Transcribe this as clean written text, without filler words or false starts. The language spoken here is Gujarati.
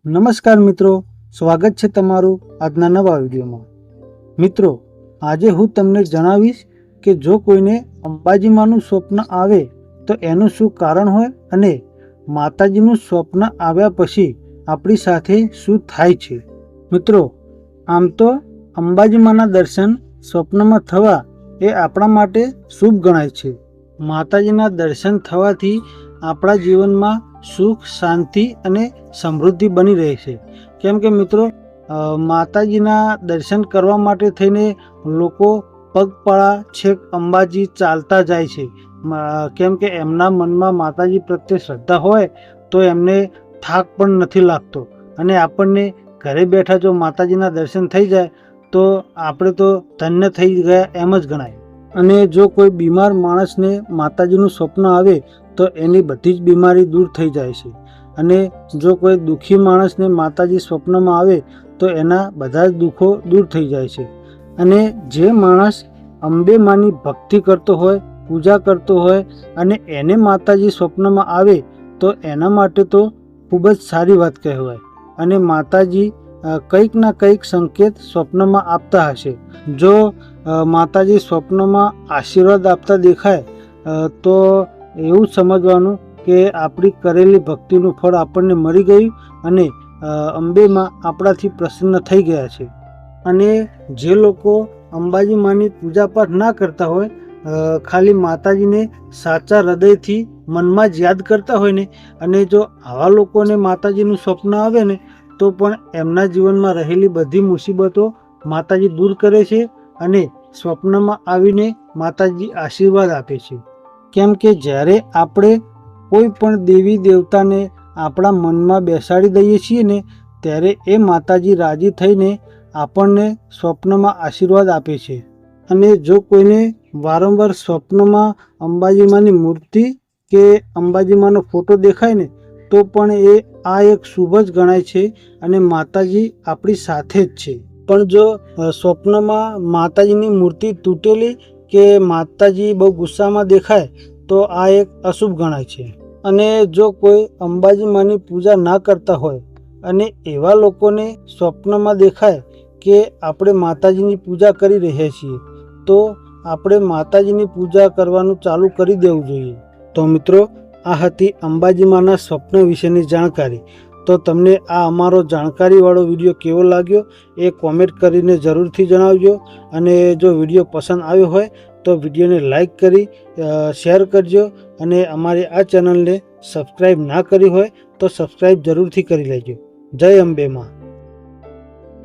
નમસ્કાર મિત્રો, સ્વાગત છે તમારું આજના નવા વિડીયોમાં। મિત્રો, આજે હું તમને જણાવીશ કે જો કોઈને અંબાજીમાંનું સ્વપ્ન આવે તો એનું શું કારણ હોય અને માતાજીનું સ્વપ્ન આવ્યા પછી આપણી સાથે શું થાય છે। મિત્રો, આમ તો અંબાજીમાંના દર્શન સ્વપ્નમાં થવા એ આપણા માટે શુભ ગણાય છે। માતાજીના દર્શન થવાથી આપણા જીવનમાં સુખ, શાંતિ અને સમૃદ્ધિ બની રહે છે। કેમ કે મિત્રો, માતાજીના દર્શન કરવા માટે થઈને લોકો પગપાળા છેક અંબાજી ચાલતા જાય છે। કેમ કે એમના મનમાં માતાજી પ્રત્યે શ્રદ્ધા હોય તો એમને થાક પણ નથી લાગતો અને આપણને ઘરે બેઠા જો માતાજીના દર્શન થઈ જાય તો આપણે તો ધન્ય થઈ ગયા એમ જ ગણાય। અને જો કોઈ બીમાર માણસને માતાજીનું સ્વપ્ન આવે તો એની બધી જ બીમારી દૂર થઈ જાય છે। અને જો કોઈ દુઃખી માણસને માતાજી સ્વપ્નમાં આવે તો એના બધા જ દુઃખો દૂર થઈ જાય છે। અને જે માણસ અંબે માની ભક્તિ કરતો હોય, પૂજા કરતો હોય અને એને માતાજી સ્વપ્નમાં આવે તો એના માટે તો ખૂબ જ સારી વાત કહેવાય। અને માતાજી કંઈક ના કંઈક સંકેત સ્વપ્નમાં આપતા હશે। જો માતાજી સ્વપ્નમાં આશીર્વાદ આપતા દેખાય તો એવું સમજવાનું કે આપણી કરેલી ભક્તિનું ફળ આપણને મળી ગયું અને અંબેમાં આપણાથી પ્રસન્ન થઈ ગયા છે। અને જે લોકો અંબાજી માની પૂજા પાઠ ના કરતા હોય, ખાલી માતાજીને સાચા હૃદયથી મનમાં જ યાદ કરતા હોય ને, અને જો આવા લોકોને માતાજીનું સ્વપ્ન આવે ને તો પણ એમના જીવનમાં રહેલી બધી મુસીબતો માતાજી દૂર કરે છે અને સ્વપ્નમાં આવીને માતાજી આશીર્વાદ આપે છે। કેમ કે જ્યારે આપણે કોઈ પણ દેવી દેવતાને આપણા મનમાં બેસાડી દઈએ છીએ ને ત્યારે એ માતાજી રાજી થઈને આપણને સ્વપ્નમાં આશીર્વાદ આપે છે। અને જો કોઈને વારંવાર સ્વપ્નમાં અંબાજીમાંની મૂર્તિ કે અંબાજીમાંનો ફોટો દેખાય ને તો પણ આ એક શુભ જ ગણાય છે અને માતાજી આપણી સાથે જ છે। પણ જો સ્વપ્નમાં માતાજીની મૂર્તિ તૂટેલી કે માતાજી બહુ ગુસ્સામાં દેખાય તો આ એક અશુભ ગણાય છે। અને જો કોઈ અંબાજી માની પૂજા ના કરતા હોય અને એવા લોકોને સ્વપ્નમાં દેખાય કે આપણે માતાજીની પૂજા કરી રહ્યા છીએ તો આપણે માતાજીની પૂજા કરવાનું ચાલુ કરી દેવું જોઈએ। તો મિત્રો, આ હતી અંબાજી માના સ્વપ્ન વિશેની જાણકારી। તો તમને આ અમારો જાણકારીવાળો વિડીયો કેવો લાગ્યો એ કોમેન્ટ કરીને જરૂરથી જણાવજો। અને જો વિડીયો પસંદ આવ્યો હોય તો વિડીયોને લાઈક કરી શેર કરજો અને અમારી આ ચેનલને સબસ્ક્રાઈબ ના કરી હોય તો સબસ્ક્રાઈબ જરૂરથી કરી લેજો। જય અંબે માં।